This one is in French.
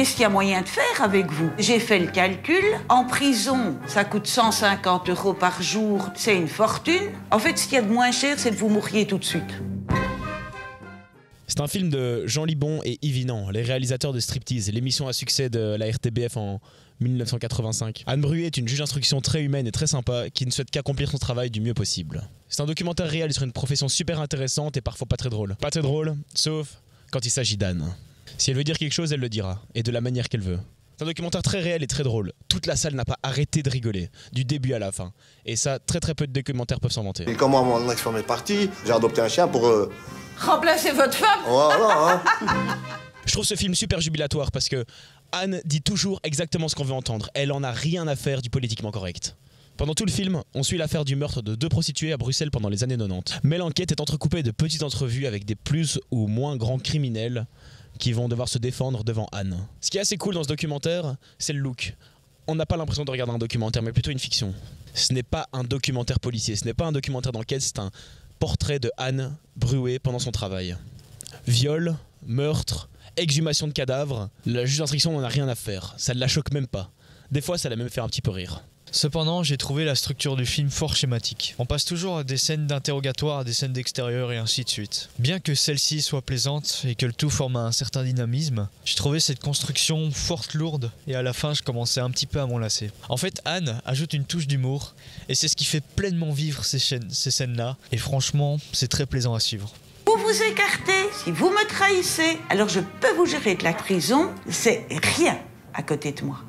qu'est-ce qu'il y a moyen de faire avec vous? J'ai fait le calcul. En prison, ça coûte 150 € par jour. C'est une fortune. En fait, ce qu'il y a de moins cher, c'est que vous mourriez tout de suite. C'est un film de Jean Libon et Yves Inan, les réalisateurs de Striptease, l'émission à succès de la RTBF en 1985. Anne Bruet est une juge d'instruction très humaine et très sympa qui ne souhaite qu'accomplir son travail du mieux possible. C'est un documentaire réel sur une profession super intéressante et parfois pas très drôle. Pas très drôle, sauf quand il s'agit d'Anne. Si elle veut dire quelque chose, elle le dira, et de la manière qu'elle veut. C'est un documentaire très réel et très drôle. Toute la salle n'a pas arrêté de rigoler, du début à la fin. Et ça, très peu de documentaires peuvent s'en vanter. Et quand moi, mon ex-femme est partie, j'ai adopté un chien pour... Remplacez votre femme. Voilà, hein. Je trouve ce film super jubilatoire parce que Anne dit toujours exactement ce qu'on veut entendre. Elle en a rien à faire du politiquement correct. Pendant tout le film, on suit l'affaire du meurtre de 2 prostituées à Bruxelles pendant les années 90. Mais l'enquête est entrecoupée de petites entrevues avec des plus ou moins grands criminels qui vont devoir se défendre devant Anne. Ce qui est assez cool dans ce documentaire, c'est le look. On n'a pas l'impression de regarder un documentaire, mais plutôt une fiction. Ce n'est pas un documentaire policier, ce n'est pas un documentaire d'enquête, c'est un portrait de Anne Bruet pendant son travail. Viol, meurtre, exhumation de cadavres, la juge d'instruction n'en a rien à faire, ça ne la choque même pas. Des fois, ça la même fait un petit peu rire. Cependant, j'ai trouvé la structure du film fort schématique. On passe toujours des scènes d'interrogatoire à des scènes d'extérieur et ainsi de suite. Bien que celle-ci soit plaisante et que le tout forme un certain dynamisme, j'ai trouvé cette construction fort lourde et à la fin je commençais un petit peu à m'en lasser. En fait, Anne ajoute une touche d'humour et c'est ce qui fait pleinement vivre ces scènes-là et franchement, c'est très plaisant à suivre. Vous vous écartez, si vous me trahissez, alors je peux vous jurer que la prison, c'est rien à côté de moi.